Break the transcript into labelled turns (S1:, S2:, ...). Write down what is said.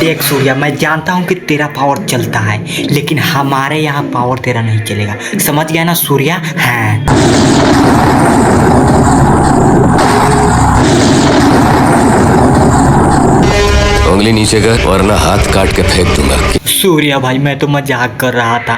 S1: देख सूर्या, मैं जानता हूँ कि तेरा पावर चलता है, लेकिन हमारे यहाँ पावर तेरा नहीं चलेगा, समझ गया ना सूर्या? हाँ।
S2: उंगली नीचे कर वरना हाथ काट के फेंक दूंगा।
S1: सूर्या भाई, मैं तो मजाक कर रहा था।